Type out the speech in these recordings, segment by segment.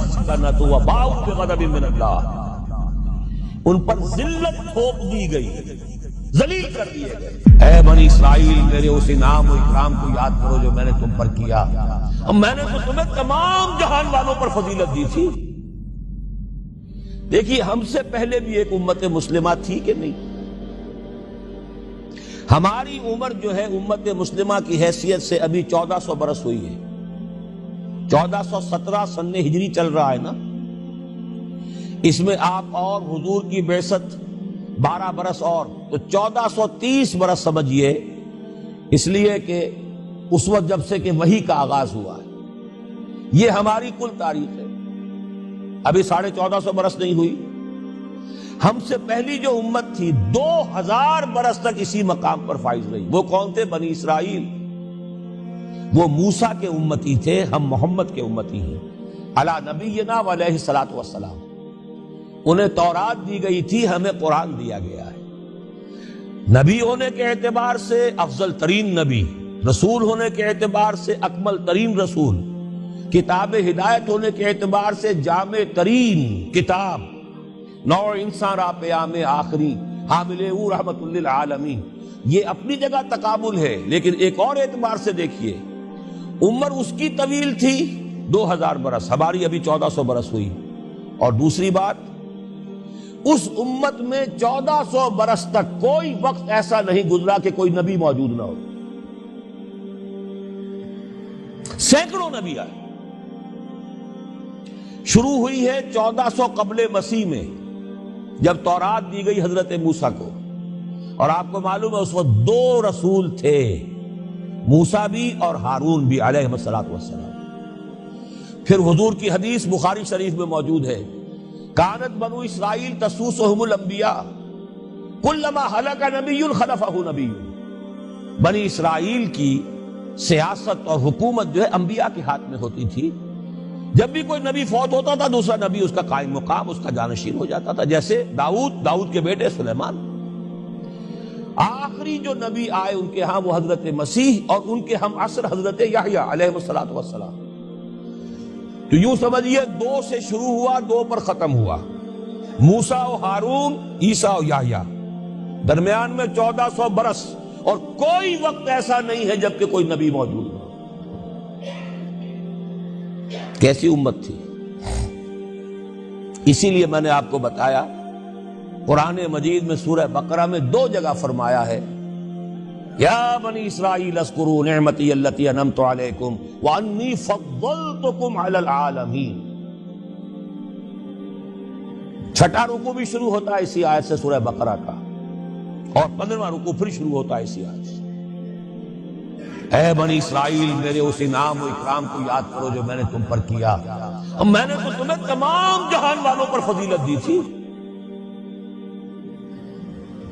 مسکنۃ وباؤ بغضب من اللہ، ان پر ذلت تھوپ دی گئی، ذلیل کر دیے گئے۔ اے بنی اسرائیل، میرے اس انعام و اکرام کو یاد کرو جو میں نے تم پر کیا، اور میں نے تو تمہیں تمام جہان والوں پر فضیلت دی تھی۔ دیکھیے، ہم سے پہلے بھی ایک امت مسلمہ تھی کہ نہیں؟ ہماری عمر جو ہے امت مسلمہ کی حیثیت سے ابھی 1400 برس ہوئی ہے، 1417 سن ہجری چل رہا ہے نا، اس میں آپ اور حضور کی بعثت 12 برس اور، تو 1430 برس سمجھیے، اس لیے کہ اس وقت جب سے کہ وحی کا آغاز ہوا ہے، یہ ہماری کل تاریخ ہے، ابھی 1450 برس نہیں ہوئی۔ ہم سے پہلی جو امت تھی 2000 برس تک اسی مقام پر فائز رہی۔ وہ کون تھے؟ بنی اسرائیل۔ وہ موسیٰ کے امتی تھے، ہم محمد کے امتی ہیں، علی نبینا و علیہ الصلوۃ والسلام۔ انہیں تورات دی گئی تھی، ہمیں قرآن دیا گیا ہے۔ نبی ہونے کے اعتبار سے افضل ترین نبی، رسول ہونے کے اعتبار سے اکمل ترین رسول، کتاب ہدایت ہونے کے اعتبار سے جامع ترین کتاب، نوع انسان را پیام آخری، حامل او رحمت للعالمین۔ یہ اپنی جگہ تقابل ہے، لیکن ایک اور اعتبار سے دیکھیے، عمر اس کی طویل تھی 2000 برس، ہماری ابھی 1400 برس ہوئی۔ اور دوسری بات، اس امت میں 1400 برس تک کوئی وقت ایسا نہیں گزرا کہ کوئی نبی موجود نہ ہو، سینکڑوں نبی آئے۔ شروع ہوئی ہے 1400 قبل مسیح میں، جب تورات دی گئی حضرت موسیٰ کو، اور آپ کو معلوم ہے اس وقت 2 رسول تھے، موسیٰ بھی اور ہارون بھی علیہ السلام۔ پھر حضور کی حدیث بخاری شریف میں موجود ہے، کانت بنو اسرائیل تسوسہم الانبیاء کلما ہلک نبی خلفہ نبی۔ بنی اسرائیل کی سیاست اور حکومت جو ہے انبیاء کے ہاتھ میں ہوتی تھی، جب بھی کوئی نبی فوت ہوتا تھا دوسرا نبی اس کا قائم مقام، اس کا جانشین ہو جاتا تھا، جیسے داؤد کے بیٹے سلیمان۔ آخری جو نبی آئے ان کے ہاں وہ حضرت مسیح، اور ان کے ہم عصر حضرت یحییٰ علیہ السلام۔ تو یوں سمجھیے 2 سے شروع ہوا، 2 پر ختم ہوا، موسیٰ و ہارون، عیسیٰ و یحییٰ، درمیان میں 1400 برس، اور کوئی وقت ایسا نہیں ہے جب کہ کوئی نبی موجود ہو۔ کیسی امت تھی! اسی لیے میں نے آپ کو بتایا، قرآن مجید میں سورہ بقرہ میں 2 جگہ فرمایا ہے، یا بنی اسرائیل اذکروا نعمتی التی انعمت علیکم وانی فضلتکم علی العالمین۔ 6واں رکوع بھی شروع ہوتا ہے اسی آیت سے سورہ بقرہ کا، اور 15واں رکوع پھر شروع ہوتا ہے اسی آیت سے۔ اے بنی اسرائیل، میرے اس انعام و اکرام کو یاد کرو جو میں نے تم پر کیا، اور میں نے تو تمہیں تمام جہان والوں پر فضیلت دی تھی۔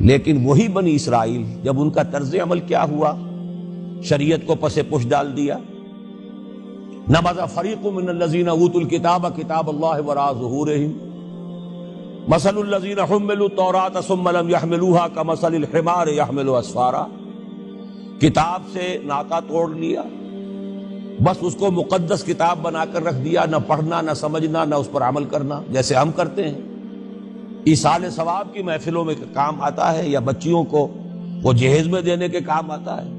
لیکن وہی بنی اسرائیل، جب ان کا طرز عمل کیا ہوا، شریعت کو پس پش ڈال دیا، نبذ فریق من الذین اوتوا الکتاب کتاب اللہ وراء ظہورہم مثل الذین حملوا التوراۃ ثم لم يحملوها كمثل الحمار يحمل اسفارا۔ کتاب سے ناطہ توڑ لیا، بس اس کو مقدس کتاب بنا کر رکھ دیا، نہ پڑھنا، نہ سمجھنا، نہ اس پر عمل کرنا، جیسے ہم کرتے ہیں۔ ایصال ثواب کی محفلوں میں کام آتا ہے، یا بچیوں کو وہ جہیز میں دینے کے کام آتا ہے،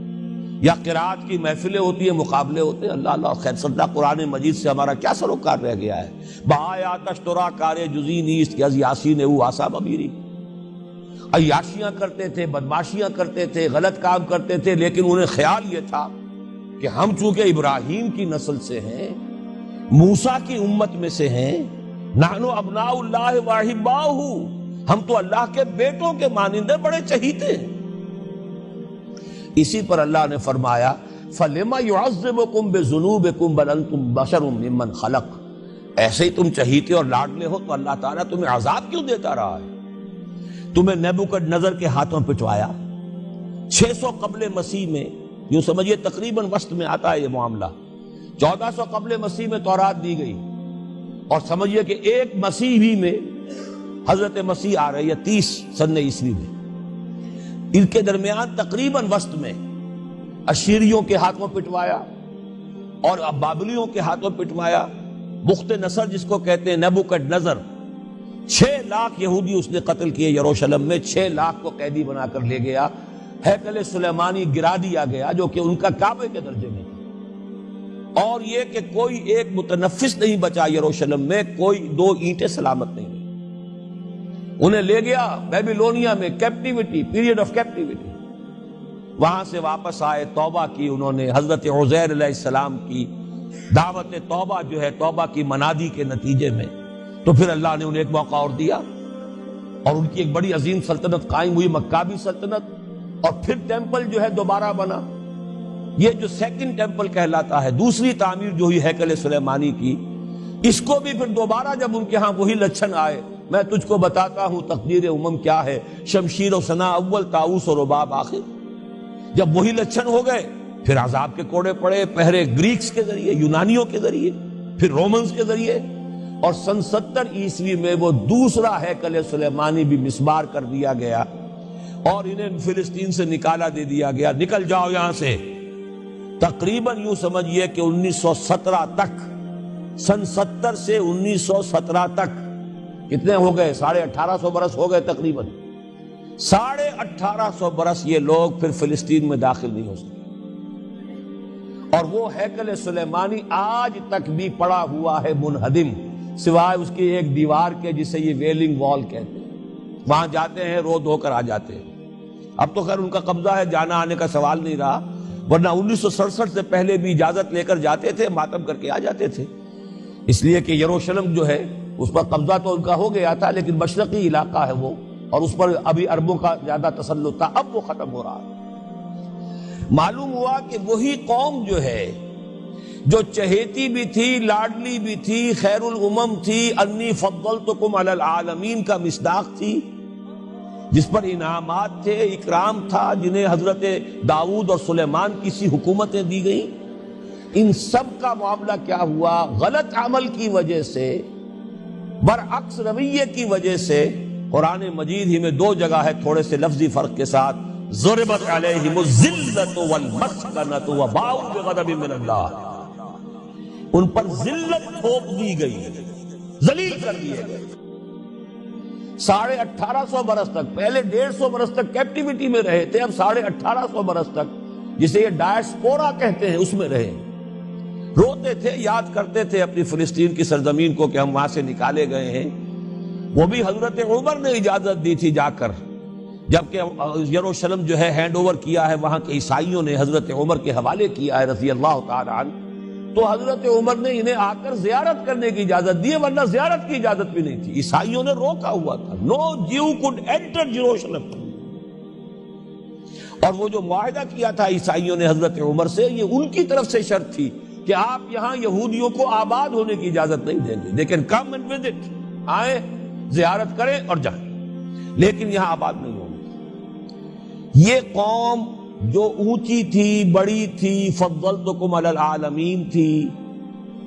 یا قرات کی محفلیں ہوتی ہیں، مقابلے ہوتے ہیں۔ اللہ اللہ خیر صدہ قرآن مجید سے ہمارا کیا سروکار رہ گیا ہے؟ بآیات اشترا کار جزی نیست کہ از یاسین او آسا بمیری۔ عیاشیاں کرتے تھے، بدماشیاں کرتے تھے، غلط کام کرتے تھے، لیکن انہیں خیال یہ تھا کہ ہم چونکہ ابراہیم کی نسل سے ہیں، موسیٰ کی امت میں سے ہیں، نحن ابناء اللہ واحباؤہ، ہم تو اللہ کے بیٹوں کے مانندے بڑے چہیتے ہیں۔ اسی پر اللہ نے فرمایا فَلِمَ يُعَذِّبُكُمْ بِذُنُوبِكُمْ بَلْ أَنْتُمْ بَشَرٌ مِّمَّنْ خَلَقَ۔ ایسے ہی تم چہیتے اور لاڈلے ہو تو اللہ تعالیٰ تمہیں عذاب کیوں دیتا رہا ہے؟ تمہیں نیبوکڈنیزر کے ہاتھوں پٹوایا 600 قبل مسیح میں، یوں سمجھیے تقریباً وسط میں آتا ہے یہ معاملہ۔ 1400 قبل مسیح میں تورات دی گئی، اور سمجھیے کہ ایک مسیحی میں حضرت مسیح آ رہی ہے 30 سن عیسوی میں، ان کے درمیان تقریباً وسط میں اشیریوں کے ہاتھوں پٹوایا اور بابلیوں کے ہاتھوں پٹوایا، بخت نصر جس کو کہتے ہیں، نیبوکڈنیزر، 6 لاکھ یہودی اس نے قتل کیے یروشلم میں، 6 لاکھ کو قیدی بنا کر لے گیا، ہیکل سلیمانی گرا دیا گیا جو کہ ان کا کعبے کے درجے میں تھا، اور یہ کہ کوئی ایک متنفس نہیں بچا یروشلم میں، کوئی 2 اینٹیں سلامت نہیں رہی۔ انہیں لے گیا بیبیلونیا میں، کیپٹیوٹی، پیریڈ آف کیپٹیوٹی، وہاں سے واپس آئے، توبہ کی انہوں نے، حضرت عزیر علیہ السلام کی دعوت توبہ جو ہے، توبہ کی منادی کے نتیجے میں، تو پھر اللہ نے انہیں ایک موقع اور دیا، اور ان کی ایک بڑی عظیم سلطنت قائم ہوئی، مکابی سلطنت، اور پھر ٹیمپل جو ہے دوبارہ بنا، یہ جو سیکنڈ ٹیمپل کہلاتا ہے، دوسری تعمیر جو ہوئی ہیکل سلیمانی کی، اس کو بھی پھر دوبارہ جب ان کے ہاں وہی لچھن آئے، میں تجھ کو بتاتا ہوں تقدیر امم کیا ہے، شمشیر و سنا اول، طاؤس و رباب آخر، جب وہی لچھن ہو گئے پھر عذاب کے کوڑے پڑے، پہلے گریکس کے ذریعے، یونانیوں کے ذریعے، پھر رومنز کے ذریعے، اور سن 70 عیسوی میں وہ دوسرا ہیکل سلیمانی بھی مسمار کر دیا گیا، اور انہیں فلسطین سے نکالا دے دیا گیا، نکل جاؤ یہاں سے۔ تقریباً یوں سمجھیے کہ 1917 تک، سن 70 سے 1917 تک کتنے ہو گئے؟ 1850 برس ہو گئے تقریباً، 1850 برس یہ لوگ پھر فلسطین میں داخل نہیں ہو سکے، اور وہ ہیکل سلیمانی آج تک بھی پڑا ہوا ہے منہدم، سوائے اس کی ایک دیوار کے جسے یہ ویلنگ وال کہتے ہیں، وہاں جاتے ہیں رو دھو کر آ جاتے ہیں۔ اب تو خیر ان کا قبضہ ہے، جانا آنے کا سوال نہیں رہا، ورنہ 1967 سے پہلے بھی اجازت لے کر جاتے تھے، ماتم کر کے آ جاتے تھے، اس لیے کہ یروشلم جو ہے اس پر قبضہ تو ان کا ہو گیا تھا، لیکن مشرقی علاقہ ہے وہ، اور اس پر ابھی عربوں کا زیادہ تسلط تھا، اب وہ ختم ہو رہا ہے۔ معلوم ہوا کہ وہی قوم جو ہے، جو چہیتی بھی تھی، لاڈلی بھی تھی، خیر الامم تھی، انی فضلتکم علی العالمین کا مصداق تھی، جس پر انعامات تھے، اکرام تھا، جنہیں حضرت داؤد اور سلیمان کی سی حکومتیں دی گئیں، ان سب کا معاملہ کیا ہوا؟ غلط عمل کی وجہ سے، برعکس رویے کی وجہ سے، قرآن مجید ہی میں 2 جگہ ہے تھوڑے سے لفظی فرق کے ساتھ، ضربت علیہم الذلۃ والمسکنۃ وباؤوا بغضب من اللہ، ان پر ذلت تھوپ دی گئی، ذلیل کر دیے گئے۔ 1850 برس تک، پہلے 150 برس تک کیپٹیوٹی میں رہے تھے، اب 1850 برس تک، جسے یہ ڈائسپورا کہتے ہیں، اس میں رہے، روتے تھے، یاد کرتے تھے اپنی فلسطین کی سرزمین کو کہ ہم وہاں سے نکالے گئے ہیں۔ وہ بھی حضرت عمر نے اجازت دی تھی جا کر، جبکہ یروشلم جو ہے ہینڈ اوور کیا ہے وہاں کے عیسائیوں نے، حضرت عمر کے حوالے کیا ہے رضی اللہ تعالی عنہ، تو حضرت عمر نے انہیں آ کر زیارت کرنے کی اجازت دی ہے، ورنہ زیارت کی اجازت بھی نہیں تھی، عیسائیوں نے روکا ہوا تھا، نو جیو کوڈ انٹر جیروشلم۔ اور وہ جو معاہدہ کیا تھا عیسائیوں نے حضرت عمر سے، یہ ان کی طرف سے شرط تھی کہ آپ یہاں یہودیوں کو آباد ہونے کی اجازت نہیں دیں گے، لیکن کم اینڈ وزٹ، آئیں زیارت کریں اور جائیں، لیکن یہاں آباد نہیں ہوں گے۔ یہ قوم جو اونچی تھی، بڑی تھی، فضلتکم علی العالمین تھی،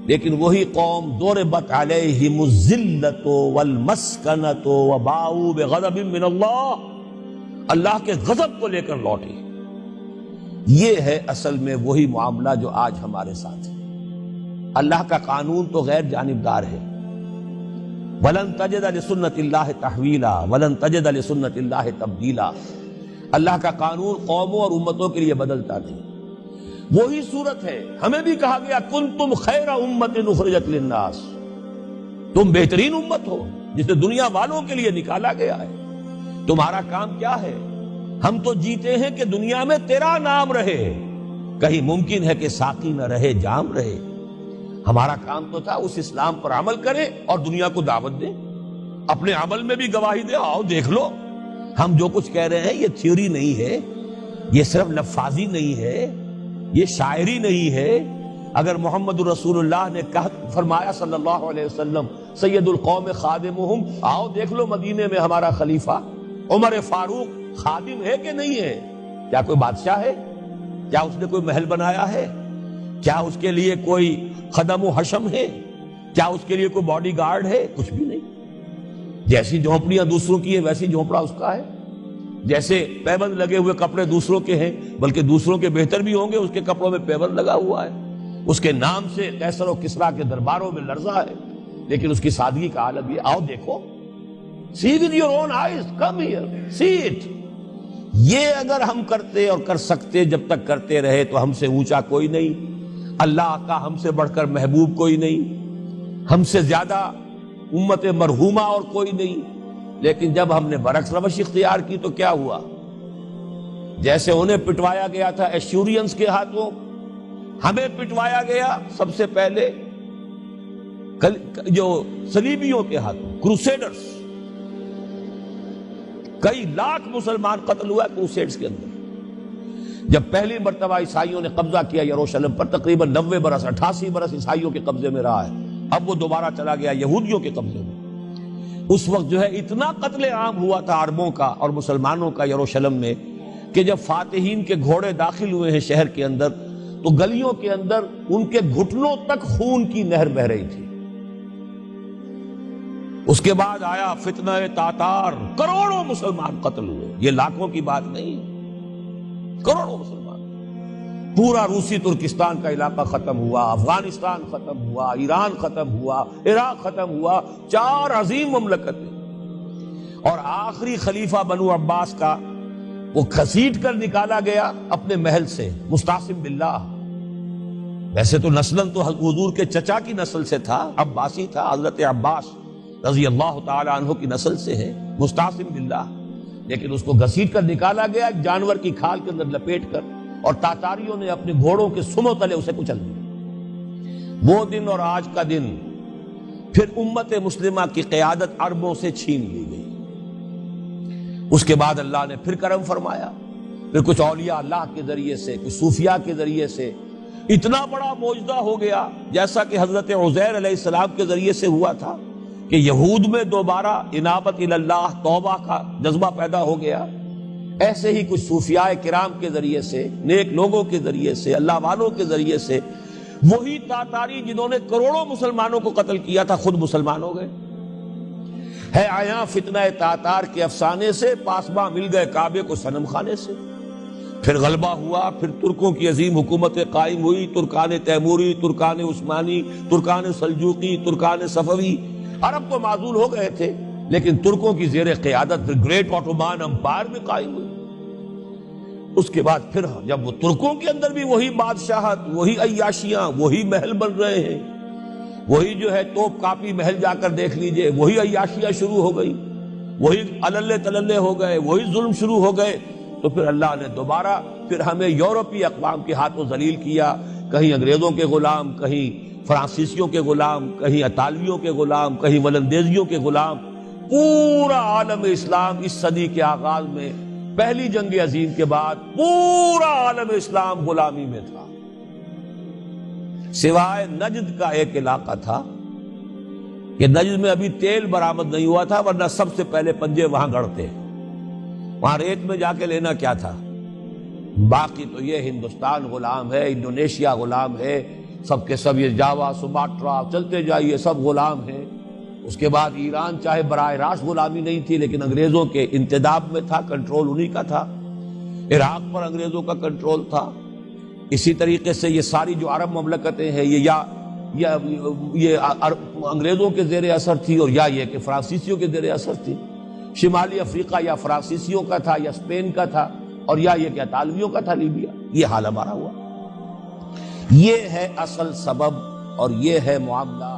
لیکن وہی قوم ضربت علیہم الذلۃ والمسکنۃ وباؤوا بغضب من اللہ، اللہ کے غضب کو لے کر لوٹی۔ یہ ہے اصل میں وہی معاملہ جو آج ہمارے ساتھ ہے۔ اللہ کا قانون تو غیر جانبدار ہے، وَلَن تَجِدَ لِسُنَّتِ اللَّهِ تَحْوِيلًا وَلَن تَجِدَ لِسُنَّتِ اللَّهِ تَبْدِيلًا۔ اللہ کا قانون قوموں اور امتوں کے لیے بدلتا نہیں، وہی صورت ہے۔ ہمیں بھی کہا گیا کنتم خیر امت اخرجت للناس، تم بہترین امت ہو جسے دنیا والوں کے لیے نکالا گیا ہے۔ تمہارا کام کیا ہے؟ ہم تو جیتے ہیں کہ دنیا میں تیرا نام رہے، کہیں ممکن ہے کہ ساقی نہ رہے، جام رہے۔ ہمارا کام تو تھا اس اسلام پر عمل کریں اور دنیا کو دعوت دیں، اپنے عمل میں بھی گواہی دے، آؤ دیکھ لو ہم جو کچھ کہہ رہے ہیں یہ تھیوری نہیں ہے، یہ صرف لفاظی نہیں ہے، یہ شاعری نہیں ہے۔ اگر محمد رسول اللہ نے فرمایا صلی اللہ علیہ وسلم سید القوم خادمہم، آؤ دیکھ لو مدینے میں ہمارا خلیفہ عمر فاروق خادم ہے کہ نہیں ہے؟ کیا کوئی بادشاہ ہے؟ کیا اس نے کوئی محل بنایا ہے؟ کیا اس کے لیے کوئی خدم و حشم ہے؟ کیا اس کے لیے کوئی باڈی گارڈ ہے؟ کچھ بھی نہیں۔ جیسی جھونپڑیاں دوسروں کی ہیں ویسی جھونپڑا اس کا ہے، جیسے پیبند لگے ہوئے کپڑے دوسروں کے ہیں، بلکہ دوسروں کے بہتر بھی ہوں گے، اس کے کپڑوں میں پیبند لگا ہوا ہے۔ اس کے نام سے قیصر و کسریٰ کے درباروں میں لرزہ ہے، لیکن اس کی سادگی کا عالم یہ، آؤ دیکھو، see with your own eyes, come here, see it۔ یہ اگر ہم کرتے اور کر سکتے، جب تک کرتے رہے تو ہم سے اونچا کوئی نہیں، اللہ کا ہم سے بڑھ کر محبوب کوئی نہیں، ہم سے زیادہ امت مرحومہ اور کوئی نہیں۔ لیکن جب ہم نے برعکس روش اختیار کی تو کیا ہوا؟ جیسے انہیں پٹوایا گیا تھا ایشورینز کے ہاتھوں، ہمیں پٹوایا گیا سب سے پہلے جو صلیبیوں کے ہاتھوں، کروسیڈرز۔ کئی لاکھ مسلمان قتل ہوا کروسیڈز کے اندر۔ جب پہلی مرتبہ عیسائیوں نے قبضہ کیا یروشلم پر، تقریباً 90 برس 88 برس عیسائیوں کے قبضے میں رہا ہے، اب وہ دوبارہ چلا گیا یہودیوں کے قبضے میں۔ اس وقت جو ہے اتنا قتل عام ہوا تھا عربوں کا اور مسلمانوں کا یروشلم میں کہ جب فاتحین کے گھوڑے داخل ہوئے ہیں شہر کے اندر تو گلیوں کے اندر ان کے گھٹنوں تک خون کی نہر بہہ رہی تھی۔ اس کے بعد آیا فتنہ تاتار، کروڑوں مسلمان قتل ہوئے، یہ لاکھوں کی بات نہیں، کروڑوں مسلمان۔ پورا روسی ترکستان کا علاقہ ختم ہوا، افغانستان ختم ہوا، ایران ختم ہوا، عراق ختم ہوا، 4 عظیم مملکتیں۔ اور آخری خلیفہ بنو عباس کا وہ گھسیٹ کر نکالا گیا اپنے محل سے، مستعصم باللہ۔ ویسے تو نسلاً تو حضور کے چچا کی نسل سے تھا، عباسی تھا، حضرت عباس رضی اللہ تعالی عنہ کی نسل سے ہے، مستعصم باللہ، لیکن اس کو گھسیٹ کر نکالا گیا ایک جانور کی کھال کے اندر لپیٹ کر، اور تاتاریوں نے اپنے گھوڑوں کے سموں تلے اسے کچل دیا۔ وہ دن اور آج کا دن پھر امت مسلمہ کی قیادت عربوں سے چھین لی گئی۔ اس کے بعد اللہ نے پھر کرم فرمایا، پھر کچھ اولیاء اللہ کے ذریعے سے، کچھ صوفیاء کے ذریعے سے اتنا بڑا معجزہ ہو گیا، جیسا کہ حضرت عزیر علیہ السلام کے ذریعے سے ہوا تھا کہ یہود میں دوبارہ انابت اللہ، توبہ کا جذبہ پیدا ہو گیا۔ ایسے ہی کچھ صوفیاء کرام کے ذریعے سے، نیک لوگوں کے ذریعے سے، اللہ والوں کے ذریعے سے، وہی تاتاری جنہوں نے کروڑوں مسلمانوں کو قتل کیا تھا خود مسلمان ہو گئے۔ ہے آیا فتنہ تاتار کے افسانے سے، پاسباں مل گئے کعبے کو صنم خانے سے۔ پھر غلبہ ہوا، پھر ترکوں کی عظیم حکومتیں قائم ہوئی، ترکان تیموری، Terken Usmani, Terken Seljuqi, Terken صفوی۔ عرب تو معزول ہو گئے تھے، لیکن ترکوں کی زیر قیادت پھر گریٹ آٹومان امپائر میں قائم ہوئی۔ اس کے بعد پھر جب وہ ترکوں کے اندر بھی وہی بادشاہت، وہی عیاشیاں، وہی محل بن رہے ہیں، وہی جو ہے توپ کاپی محل جا کر دیکھ لیجئے، وہی عیاشیاں شروع ہو گئی، وہی عللے تللے ہو گئے، وہی ظلم شروع ہو گئے، تو پھر اللہ نے دوبارہ پھر ہمیں یورپی اقوام کے ہاتھوں ذلیل کیا، کہیں انگریزوں کے غلام، کہیں فرانسیسیوں کے غلام، کہیں اطالویوں کے غلام، کہیں ولندیزیوں کے غلام۔ پورا عالم اسلام اس صدی کے آغاز میں، پہلی جنگ عظیم کے بعد پورا عالم اسلام غلامی میں تھا، سوائے نجد کا ایک علاقہ تھا کہ نجد میں ابھی تیل برآمد نہیں ہوا تھا، ورنہ سب سے پہلے پنجے وہاں گڑتے، وہاں ریت میں جا کے لینا کیا تھا۔ باقی تو یہ ہندوستان غلام ہے، انڈونیشیا غلام ہے، سب کے سب یہ جاوا، سماٹرا، چلتے جائیے سب غلام ہیں۔ اس کے بعد ایران چاہے براہ راست غلامی نہیں تھی، لیکن انگریزوں کے انتداب میں تھا، کنٹرول انہی کا تھا۔ عراق پر انگریزوں کا کنٹرول تھا۔ اسی طریقے سے یہ ساری جو عرب مملکتیں ہیں یہ انگریزوں کے زیر اثر تھی، اور یا یہ کہ فرانسیسیوں کے زیر اثر تھی۔ شمالی افریقہ یا فرانسیسیوں کا تھا یا اسپین کا تھا، اور یا یہ کہ اطالویوں کا تھا، لیبیا۔ یہ حال ہمارا ہوا۔ یہ ہے اصل سبب اور یہ ہے معاملہ۔